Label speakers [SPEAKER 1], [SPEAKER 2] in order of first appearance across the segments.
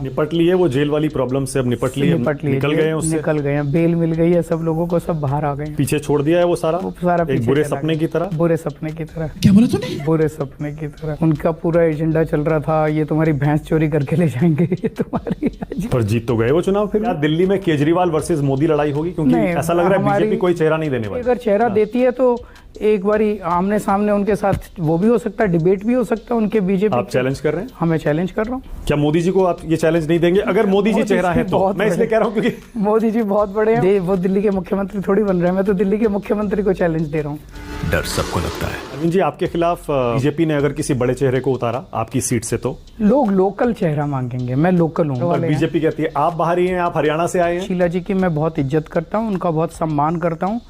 [SPEAKER 1] निपट लिए वो जेल वाली प्रॉब्लम से, अब निपट लिए निकल गए हैं उससे,
[SPEAKER 2] निकल गए हैं, बेल मिल गई है सब लोगों को, सब बाहर आ गए हैं।
[SPEAKER 1] पीछे छोड़ दिया है वो सारा एक बुरे सपने की तरह।
[SPEAKER 2] बुरे सपने की तरह। क्या बोला तूने? बुरे सपने की तरह। उनका पूरा एजेंडा चल रहा था, ये तुम्हारी भैंस चोरी करके ले जाएंगे, ये तुम्हारी।
[SPEAKER 1] पर जीत तो गए वो चुनाव। फिर क्या दिल्ली में केजरीवाल वर्सेस मोदी लड़ाई होगी? क्योंकि ऐसा लग रहा है बीजेपी कोई चेहरा नहीं देने वाली।
[SPEAKER 2] अगर चेहरा देती है तो एक बारी आमने सामने उनके साथ वो भी हो सकता है, डिबेट भी हो सकता है उनके बीजेपी।
[SPEAKER 1] आप चैलेंज कर रहे हैं?
[SPEAKER 2] हमें चैलेंज कर रहा हूँ।
[SPEAKER 1] क्या मोदी जी को आप ये चैलेंज नहीं देंगे? अगर मोदी जी चेहरा है तो मैं इसलिए कह रहा हूँ क्योंकि
[SPEAKER 2] मोदी जी बहुत बड़े हैं, वो दिल्ली के मुख्यमंत्री थोड़ी बन रहे हैं। मैं तो दिल्ली के मुख्यमंत्री को चैलेंज दे रहा हूँ।
[SPEAKER 3] डर सबको लगता है।
[SPEAKER 1] अरविंद जी, आपके खिलाफ बीजेपी ने अगर किसी बड़े चेहरे को उतारा आपकी सीट से तो
[SPEAKER 2] लोग लोकल चेहरा मांगेंगे। मैं लोकल हूँ।
[SPEAKER 1] बीजेपी कहती है आप बाहरी हैं, आप हरियाणा से आए हैं।
[SPEAKER 2] शीला जी की मैं बहुत इज्जत करता हूँ, उनका बहुत सम्मान करता हूँ।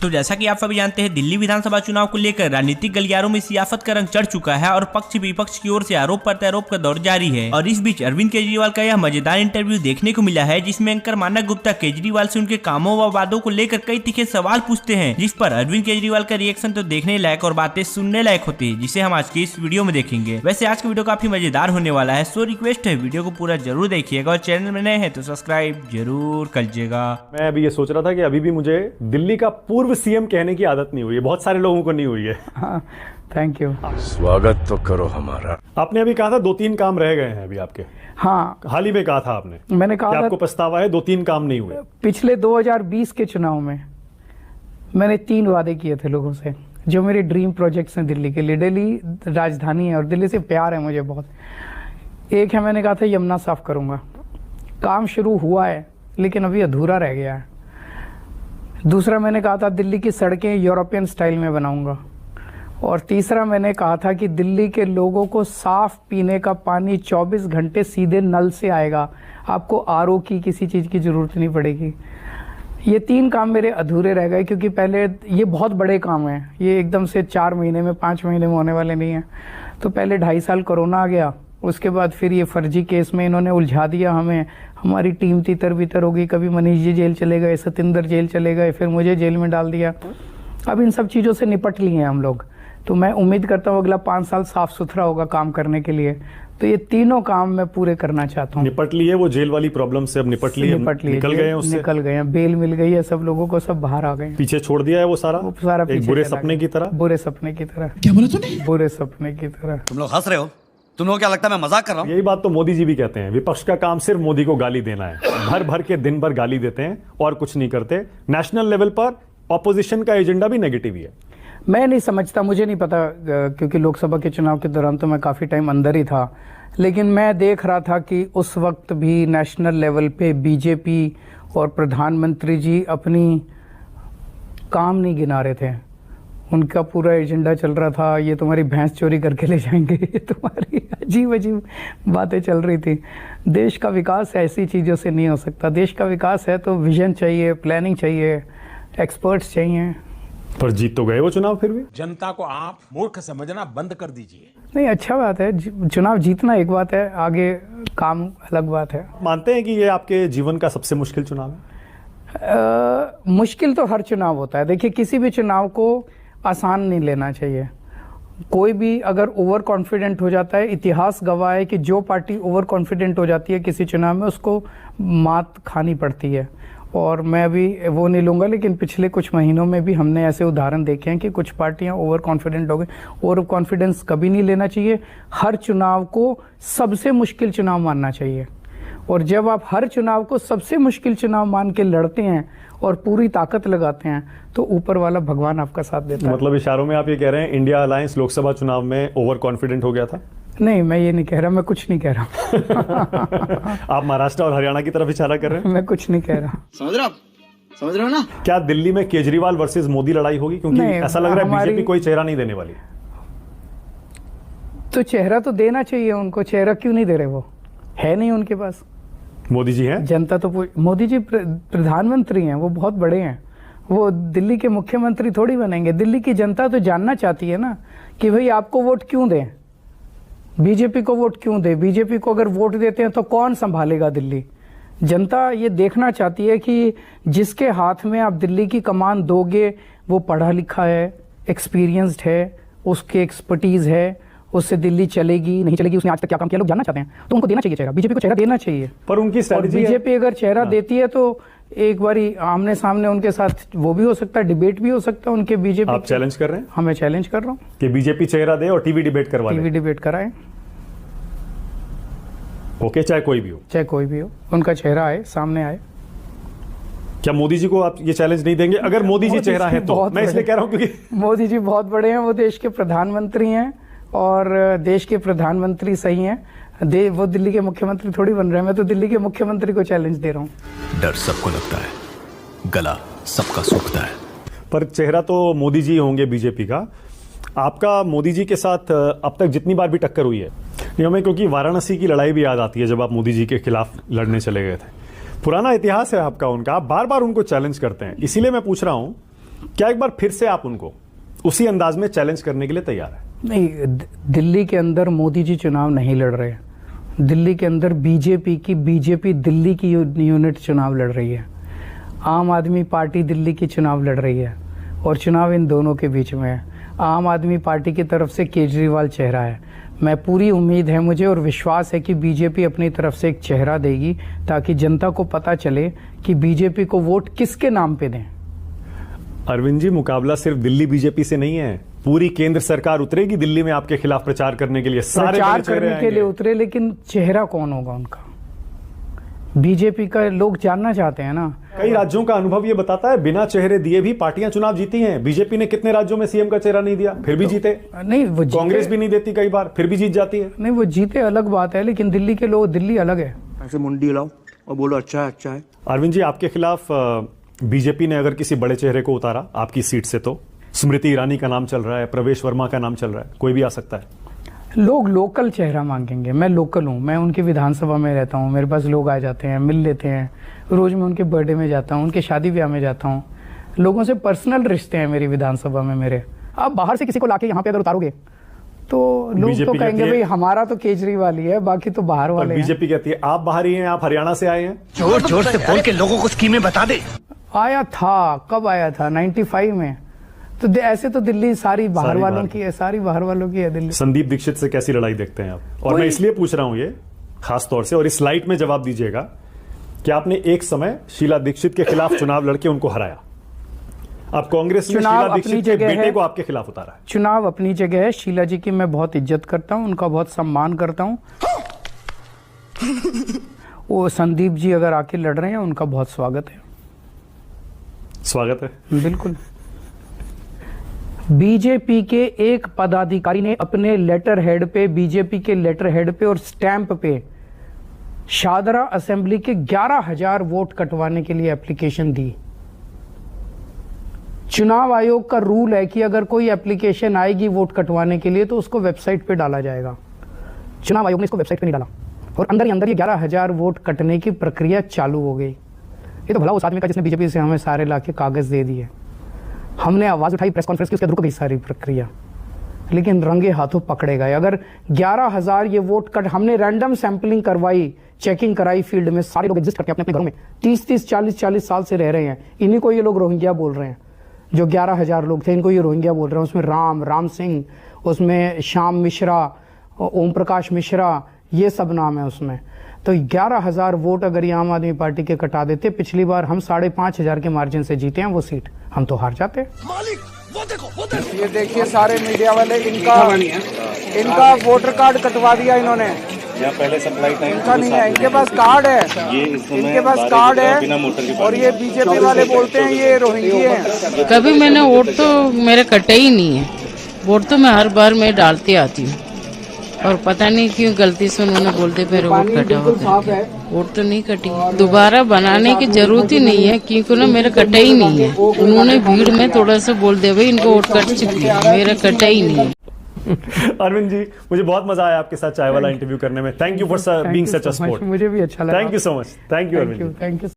[SPEAKER 4] तो जैसा कि आप सभी जानते हैं, दिल्ली विधानसभा चुनाव को लेकर राजनीतिक गलियारों में सियासत का रंग चढ़ चुका है और पक्ष विपक्ष की ओर से आरोप प्रत्यारोप का दौर जारी है। और इस बीच अरविंद केजरीवाल का यह मजेदार इंटरव्यू देखने को मिला है, जिसमें एंकर मानक गुप्ता केजरीवाल से उनके कामों व वादों को लेकर कई तीखे सवाल पूछते हैं, जिस पर अरविंद केजरीवाल का रिएक्शन तो देखने लायक और बातें सुनने लायक होती है, जिसे हम आज की इस वीडियो में देखेंगे। वैसे आज का वीडियो काफी मजेदार होने वाला है, सो रिक्वेस्ट है वीडियो को पूरा जरूर देखिएगा और चैनल में नए हैं तो सब्सक्राइब जरूर करिएगा।
[SPEAKER 1] मैं अभी ये सोच रहा था कि अभी भी मुझे दिल्ली का पूर्व सीएम कहने की आदत नहीं हुई है, बहुत सारे लोगों को नहीं हुई है।
[SPEAKER 2] Thank you.
[SPEAKER 3] स्वागत तो करो हमारा।
[SPEAKER 1] आपने अभी कहा था 2-3 काम रह गए हैं अभी आपके।
[SPEAKER 2] हाँ,
[SPEAKER 1] हाल ही में कहा था आपने।
[SPEAKER 2] मैंने कहा था
[SPEAKER 1] आपको पछतावा है 2-3 काम नहीं हुए।
[SPEAKER 2] पिछले 2020 के चुनाव में मैंने 3 वादे किए थे लोगों से, जो मेरे ड्रीम प्रोजेक्ट्स हैं दिल्ली के लिए। दिल्ली राजधानी है और दिल्ली से प्यार है मुझे बहुत। एक है, मैंने कहा था यमुना साफ करूंगा। काम शुरू हुआ है लेकिन अभी अधूरा रह गया है। दूसरा, मैंने कहा था दिल्ली की सड़कें यूरोपियन स्टाइल में बनाऊंगा। और तीसरा, मैंने कहा था कि दिल्ली के लोगों को साफ पीने का पानी 24 घंटे सीधे नल से आएगा, आपको आरओ की किसी चीज़ की ज़रूरत नहीं पड़ेगी। ये 3 काम मेरे अधूरे रह गए, क्योंकि पहले ये बहुत बड़े काम हैं, ये एकदम से 4 महीने में 5 महीने में होने वाले नहीं हैं। तो पहले 2.5 साल कोरोना आ गया, उसके बाद फिर ये फर्जी केस में इन्होंने उलझा दिया हमें। हमारी टीम तितर बितर हो गई, कभी मनीष जी जेल चले गए, सतिंदर जेल चले गए, फिर मुझे जेल में डाल दिया। अब इन सब चीज़ों से निपट लिए हैं हम लोग, तो मैं उम्मीद करता हूँ अगला 5 साल साफ सुथरा होगा काम करने के लिए। तो ये तीनों काम मैं पूरे करना चाहता हूँ।
[SPEAKER 1] निपट लिए वो जेल वाली प्रॉब्लम से, अब निपट लिए निकल गए हैं उससे,
[SPEAKER 2] निकल गए हैं, बेल मिल गई है सब लोगों को, सब बाहर आ गए हैं।
[SPEAKER 1] पीछे छोड़ दिया है वो सारा एक बुरे सपने की तरह।
[SPEAKER 2] बुरे सपने की तरह।
[SPEAKER 5] क्या बोला तूने?
[SPEAKER 2] बुरे सपने की तरह।
[SPEAKER 5] तुम लोग हंस रहे हो, तुम लोग क्या लगता है मैं मजाक कर रहा हूँ?
[SPEAKER 1] यही बात तो मोदी जी भी कहते हैं, विपक्ष का काम सिर्फ मोदी को गाली देना है। भर भर के दिन भर गाली देते हैं और कुछ नहीं करते। नेशनल लेवल पर ऑपोजिशन का एजेंडा भी नेगेटिव ही है।
[SPEAKER 2] मैं नहीं समझता, मुझे नहीं पता, क्योंकि लोकसभा के चुनाव के दौरान तो मैं काफ़ी टाइम अंदर ही था, लेकिन मैं देख रहा था कि उस वक्त भी नेशनल लेवल पे बीजेपी और प्रधानमंत्री जी अपनी काम नहीं गिना रहे थे। उनका पूरा एजेंडा चल रहा था, ये तुम्हारी भैंस चोरी करके ले जाएंगे, ये तुम्हारी अजीब अजीब बातें चल रही थी। देश का विकास ऐसी चीज़ों से नहीं हो सकता। देश का विकास है तो विजन चाहिए, प्लानिंग चाहिए, एक्सपर्ट्स चाहिए।
[SPEAKER 1] पर जीत तो गए वो चुनाव। फिर भी
[SPEAKER 6] जनता को आप मूर्ख समझना बंद कर दीजिए।
[SPEAKER 2] नहीं, अच्छा बात है, चुनाव जीतना एक बात है, आगे काम अलग बात है।
[SPEAKER 1] मानते हैं कि ये आपके जीवन का सबसे मुश्किल चुनाव है?
[SPEAKER 2] मुश्किल तो हर चुनाव होता है। देखिए, किसी भी चुनाव को आसान नहीं लेना चाहिए। कोई भी अगर ओवर कॉन्फिडेंट हो जाता है, इतिहास गवाह है कि जो पार्टी ओवर कॉन्फिडेंट हो जाती है किसी चुनाव में, उसको मात खानी पड़ती है। और मैं अभी वो नहीं लूँगा, लेकिन पिछले कुछ महीनों में भी हमने ऐसे उदाहरण देखे हैं कि कुछ पार्टियां ओवर कॉन्फिडेंट हो गई। ओवर कॉन्फिडेंस कभी नहीं लेना चाहिए। हर चुनाव को सबसे मुश्किल चुनाव मानना चाहिए, और जब आप हर चुनाव को सबसे मुश्किल चुनाव मान के लड़ते हैं और पूरी ताकत लगाते हैं, तो ऊपर वाला भगवान आपका साथ देता है।
[SPEAKER 1] मतलब इशारों में आप ये कह रहे हैं इंडिया अलायंस लोकसभा चुनाव में ओवर कॉन्फिडेंट हो गया था?
[SPEAKER 2] नहीं, मैं ये नहीं कह रहा, मैं कुछ नहीं कह रहा।
[SPEAKER 1] आप महाराष्ट्र और हरियाणा की तरफ इशारा कर रहे हैं?
[SPEAKER 2] मैं कुछ नहीं कह रहा।
[SPEAKER 5] समझ रहे हो ना?
[SPEAKER 1] क्या दिल्ली में केजरीवाल वर्सेस मोदी लड़ाई होगी? क्योंकि ऐसा लग रहा है बीजेपी कोई चेहरा नहीं देने वाली।
[SPEAKER 2] तो चेहरा तो देना चाहिए उनको, चेहरा क्यों नहीं दे रहे? वो है नहीं उनके पास।
[SPEAKER 1] मोदी जी हैं?
[SPEAKER 2] जनता तो मोदी जी प्रधानमंत्री हैं, वो बहुत बड़े हैं, वो दिल्ली के मुख्यमंत्री थोड़ी बनेंगे। दिल्ली की जनता तो जानना चाहती है ना कि भाई आपको वोट क्यों दें, बीजेपी को वोट क्यों दें। बीजेपी को अगर वोट देते हैं तो कौन संभालेगा दिल्ली? जनता ये देखना चाहती है कि जिसके हाथ में आप दिल्ली की कमान दोगे वो पढ़ा लिखा है, एक्सपीरियंस्ड है, उसके एक्सपर्टीज़ है उससे दिल्ली चलेगी नहीं चलेगी, उसने आज तक क्या काम किया लोग जानना चाहते हैं, तो उनको देना चाहिए चेहरा, बीजेपी को चेहरा देना चाहिए।
[SPEAKER 1] पर उनकी स्ट्रेटजी
[SPEAKER 2] बीजेपी अगर चेहरा देती है तो एक बारी आमने सामने उनके साथ वो भी हो सकता है, डिबेट भी हो सकता है उनके बीजेपी।
[SPEAKER 1] आप चैलेंज कर रहे हैं?
[SPEAKER 2] हाँ, मैं चैलेंज कर रहा हूँ
[SPEAKER 1] कि बीजेपी चेहरा दे और टीवी डिबेट करवा
[SPEAKER 2] टीवी
[SPEAKER 1] दे।
[SPEAKER 2] डिबेट कराए,
[SPEAKER 1] ओके, चाहे कोई भी हो,
[SPEAKER 2] चाहे कोई भी हो, उनका चेहरा आए, सामने आए।
[SPEAKER 1] क्या मोदी जी को आप ये चैलेंज नहीं देंगे अगर मोदी जी चेहरा है तो? मैं इसलिए कह रहा हूं क्योंकि
[SPEAKER 2] मोदी जी बहुत बड़े हैं, वो देश के प्रधानमंत्री हैं और देश के प्रधानमंत्री सही हैं, वो दिल्ली के मुख्यमंत्री थोड़ी बन रहे हैं। मैं तो दिल्ली के मुख्यमंत्री को चैलेंज दे रहा हूँ।
[SPEAKER 3] डर सबको लगता है, गला सबका सूखता है।
[SPEAKER 1] पर चेहरा तो मोदी जी होंगे बीजेपी का। आपका मोदी जी के साथ अब तक जितनी बार भी टक्कर हुई है, हमें क्योंकि वाराणसी की लड़ाई भी याद आती है जब आप मोदी जी के खिलाफ लड़ने चले गए थे। पुराना इतिहास है आपका उनका, आप बार बार उनको चैलेंज करते हैं, इसीलिए मैं पूछ रहा हूं क्या एक बार फिर से आप उनको उसी अंदाज में चैलेंज करने के लिए तैयार है?
[SPEAKER 2] नहीं, दिल्ली के अंदर मोदी जी चुनाव नहीं लड़ रहे हैं, दिल्ली के अंदर बीजेपी दिल्ली की यूनिट चुनाव लड़ रही है, आम आदमी पार्टी दिल्ली की चुनाव लड़ रही है और चुनाव इन दोनों के बीच में है। आम आदमी पार्टी की तरफ से केजरीवाल चेहरा है, मैं पूरी उम्मीद है मुझे और विश्वास है कि बीजेपी अपनी तरफ से एक चेहरा देगी ताकि जनता को पता चले कि बीजेपी को वोट किसके नाम पे दें।
[SPEAKER 1] अरविंद जी, मुकाबला सिर्फ दिल्ली बीजेपी से नहीं है, पूरी केंद्र सरकार उतरेगी दिल्ली में आपके खिलाफ प्रचार करने के लिए, सारे
[SPEAKER 2] प्रचार करने के लिए उतरे, लेकिन चेहरा कौन होगा उनका? बीजेपी का लोग जानना चाहते हैं ना।
[SPEAKER 1] कई राज्यों का अनुभव ये बताता है बिना चेहरे दिए भी पार्टियां चुनाव जीती हैं। बीजेपी ने कितने राज्यों में सीएम का चेहरा नहीं दिया, फिर भी जीते।
[SPEAKER 2] नहीं, वो
[SPEAKER 1] कांग्रेस भी नहीं देती कई बार, फिर भी जीत जाती है।
[SPEAKER 2] नहीं, वो जीते अलग बात है, लेकिन दिल्ली के लोग, दिल्ली अलग है।
[SPEAKER 7] ऐसे मुंडी हिलाओ और बोलो अच्छा है अच्छा है।
[SPEAKER 1] अरविंद जी, आपके खिलाफ बीजेपी ने अगर किसी बड़े चेहरे को उतारा आपकी सीट से तो स्मृति ईरानी का नाम चल रहा है, प्रवेश वर्मा का नाम चल रहा है, कोई भी आ सकता है।
[SPEAKER 2] लोग लोकल चेहरा मांगेंगे, मैं लोकल हूँ, मैं उनकी विधानसभा में रहता हूँ, मेरे पास लोग आ जाते हैं, मिल लेते हैं, रोज मैं उनके बर्थडे में जाता हूँ, उनके शादी ब्याह में जाता हूँ, लोगों से पर्सनल रिश्ते हैं मेरी विधानसभा में मेरे। आप बाहर से किसी को लाके यहाँ पे अगर उतारोगे तो लोग तो कहेंगे भाई हमारा तो केजरीवाल ही है, बाकी तो बाहर वाले हैं।
[SPEAKER 1] बीजेपी कहती है आप बाहर ही हैं, आप हरियाणा से आए हैं।
[SPEAKER 3] जोर जोर से बोल के लोगों को स्कीमें बता दे।
[SPEAKER 2] आया था, कब आया था? 95 में। तो ऐसे तो दिल्ली सारी बाहर वालों की है, सारी बाहर वालों की है दिल्ली।
[SPEAKER 1] संदीप दीक्षित से कैसी लड़ाई देखते हैं आप? और मैं इसलिए पूछ रहा हूं ये खास तौर से, और इस स्लाइड में जवाब दीजिएगा कि आपने एक समय शीला दीक्षित के खिलाफ चुनाव लड़के उनको हराया, अब कांग्रेस ने शीला दीक्षित के बेटे को आपके खिलाफ उतारा है।
[SPEAKER 2] चुनाव अपनी जगह है, शीला जी की मैं बहुत इज्जत करता हूं, उनका बहुत सम्मान करता हूं। वो संदीप जी अगर आके लड़ रहे हैं उनका बहुत स्वागत है।
[SPEAKER 1] स्वागत है,
[SPEAKER 2] बिल्कुल। बीजेपी के एक पदाधिकारी ने अपने लेटर हेड पे, बीजेपी के लेटर हेड पे और स्टैंप पे शादरा असेंबली के 11,000 वोट कटवाने के लिए एप्लीकेशन दी। चुनाव आयोग का रूल है कि अगर कोई एप्लीकेशन आएगी वोट कटवाने के लिए तो उसको वेबसाइट पे डाला जाएगा। चुनाव आयोग ने इसको वेबसाइट पे नहीं डाला और अंदर ही अंदर ये 11,000 वोट कटने की प्रक्रिया चालू हो गई। ये तो भला उस आदमी का जिसने बीजेपी से हमें सारे लाके कागज दे दिए, हमने आवाज उठाई प्रेस कॉन्फ्रेंस की, उसके रुक गई सारी प्रक्रिया, लेकिन रंगे हाथों पकड़े गए। अगर 11,000 ये वोट कट, हमने रैंडम सैंपलिंग करवाई, चेकिंग कराई फील्ड में, सारे लोग एग्जिस्ट करके अपने अपने घरों में 30-30, 40-40 साल से रह रहे हैं, इन्हीं को ये लोग रोहिंग्या बोल रहे हैं। जो 11,000 लोग थे इनको ये रोहिंग्या बोल रहे हैं। उसमें राम सिंह, उसमें श्याम मिश्रा, ओम प्रकाश मिश्रा, ये सब नाम है उसमें। तो 11,000 वोट अगर ये आम आदमी पार्टी के कटा देते, पिछली बार हम 5,500 के मार्जिन से जीते हैं वो सीट, हम तो हार जाते।
[SPEAKER 8] ये देखिए सारे मीडिया वाले, इनका वोटर कार्ड कटवा दिया इन्होंने।
[SPEAKER 9] पहले सप्लाई टाइम
[SPEAKER 8] इनका नहीं है, इनके पास कार्ड है, इनके पास कार्ड है और ये बीजेपी वाले बोलते हैं ये रोहिंग्या हैं।
[SPEAKER 10] कभी मैंने वोट तो मेरे कटे ही नहीं है, वोट तो मैं हर बार मैं डालती आती हूँ और पता नहीं क्यों गलती से उन्होंने बोलते मेरे वोट कटा हुआ, वोट तो नहीं कटी। दोबारा बनाने की जरूरत ही नहीं है क्योंकि ना मेरे कटे ही नहीं है। उन्होंने भीड़ में थोड़ा सा बोल दिया भाई इनको वोट कट चुकी है, मेरा कटा ही नहीं है।
[SPEAKER 1] अरविंद जी, मुझे बहुत मजा आया आपके साथ चाय वाला इंटरव्यू करने में। Thank you for being such a sport.
[SPEAKER 2] मुझे भी अच्छा लगा।
[SPEAKER 1] Thank you so much. Thank you Arvind.
[SPEAKER 2] Thank you.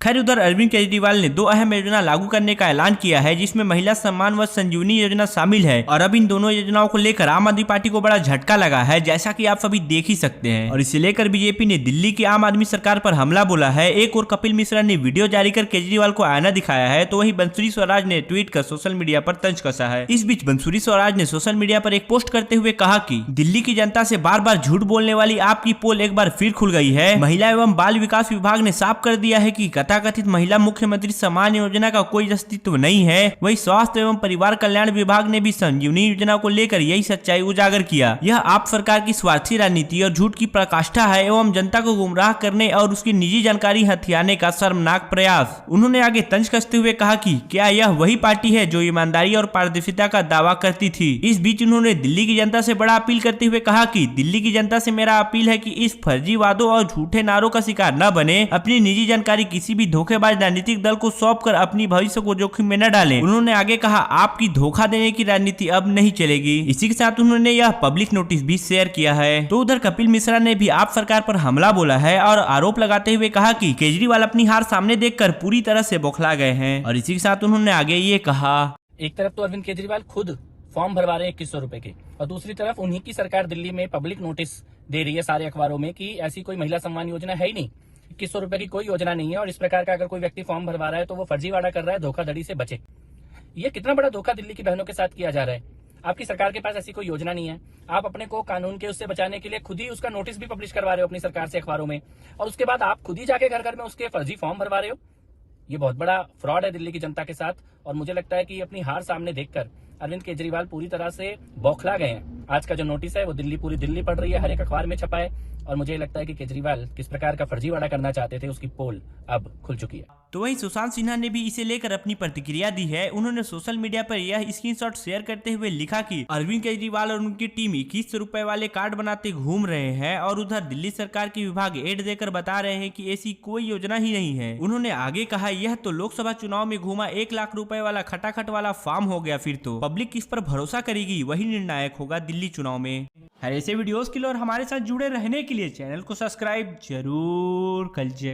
[SPEAKER 4] खैर उधर अरविंद केजरीवाल ने 2 अहम योजना लागू करने का ऐलान किया है, जिसमें महिला सम्मान व संजीवनी योजना शामिल है। और अब इन दोनों योजनाओं को लेकर आम आदमी पार्टी को बड़ा झटका लगा है, जैसा कि आप सभी देख ही सकते हैं। और इसे लेकर बीजेपी ने दिल्ली की आम आदमी सरकार पर हमला बोला है। एक और कपिल मिश्रा ने वीडियो जारी कर केजरीवाल को आईना दिखाया है, तो वहीं बंसुरी स्वराज ने ट्वीट कर सोशल मीडिया पर तंज कसा है। इस बीच बंसुरी स्वराज ने सोशल मीडिया पर एक पोस्ट करते हुए कहा कि दिल्ली की जनता से बार बार झूठ बोलने वाली आपकी पोल एक बार फिर खुल गई है। महिला एवं बाल विकास विभाग ने साफ कर दिया है कि तथाकथित महिला मुख्यमंत्री सम्मान योजना का कोई अस्तित्व नहीं है। वही स्वास्थ्य एवं परिवार कल्याण विभाग ने भी संजीवनी योजना को लेकर यही सच्चाई उजागर किया। यह आप सरकार की स्वार्थी राजनीति और झूठ की पराकाष्ठा है एवं जनता को गुमराह करने और उसकी निजी जानकारी हथियाने का शर्मनाक प्रयास। उन्होंने आगे तंज कसते हुए कहा कि क्या यह वही पार्टी है जो ईमानदारी और पारदर्शिता का दावा करती थी। इस बीच उन्होंने दिल्ली की जनता से बड़ा अपील करते हुए कहा कि दिल्ली की जनता से मेरा अपील है कि इस फर्जी वादों और झूठे नारों का शिकार न बने। अपनी निजी जानकारी किसी भी धोखेबाज राजनीतिक दल को सौंपकर अपनी भविष्य को जोखिम में न डालें। उन्होंने आगे कहा आपकी धोखा देने की राजनीति अब नहीं चलेगी। इसी के साथ उन्होंने यह पब्लिक नोटिस भी शेयर किया है। तो उधर कपिल मिश्रा ने भी आप सरकार पर हमला बोला है और आरोप लगाते हुए कहा कि केजरीवाल अपनी हार सामने देखकर पूरी तरह से बौखला गए हैं। और इसी के साथ उन्होंने आगे ये कहा,
[SPEAKER 11] एक तरफ तो अरविंद केजरीवाल खुद फॉर्म भरवा रहे हैं 2100 रुपए के, और दूसरी तरफ उन्हीं की सरकार दिल्ली में पब्लिक नोटिस दे रही है सारे अखबारों में कि ऐसी कोई महिला सम्मान योजना है ही नहीं, 2100 रुपए की कोई योजना नहीं है। और इस प्रकार का अगर कोई व्यक्ति फॉर्म भरवा रहा है तो वो फर्जीवाड़ा कर रहा है, धोखाधड़ी से बचे। ये कितना बड़ा धोखा दिल्ली की बहनों के साथ किया जा रहा है। आपकी सरकार के पास ऐसी कोई योजना नहीं है, आप अपने को कानून के उससे बचाने के लिए खुद ही उसका नोटिस भी पब्लिश करवा रहे हो अपनी सरकार से अखबारों में, और उसके बाद आप खुद ही जाके घर घर में उसके फर्जी फॉर्म भरवा रहे हो। ये बहुत बड़ा फ्रॉड है दिल्ली की जनता के साथ। और मुझे लगता है कि अपनी हार सामने देखकर अरविंद केजरीवाल पूरी तरह से बौखला गए हैं। आज का जो नोटिस है वो पूरी दिल्ली पढ़ रही है, हर एक अखबार में छपा है। और मुझे लगता है कि केजरीवाल किस प्रकार का फर्जीवाड़ा करना चाहते थे उसकी पोल अब खुल चुकी है।
[SPEAKER 4] तो वहीं सुशांत सिन्हा ने भी इसे लेकर अपनी प्रतिक्रिया दी है। उन्होंने सोशल मीडिया पर यह स्क्रीनशॉट शेयर करते हुए लिखा कि अरविंद केजरीवाल और उनकी टीम 2100 रुपए वाले कार्ड बनाते घूम रहे हैं और उधर दिल्ली सरकार के विभाग एड देकर बता रहे हैं कि ऐसी कोई योजना ही नहीं है। उन्होंने आगे कहा, यह तो लोकसभा चुनाव में घूमा 1 लाख रुपए वाला खटाखट वाला फॉर्म हो गया। फिर तो पब्लिक किस पर भरोसा करेगी, वही निर्णायक होगा दिल्ली चुनाव में। ऐसे वीडियोस के लिए और हमारे साथ जुड़े रहने के लिए चैनल को सब्सक्राइब जरूर कीजिए।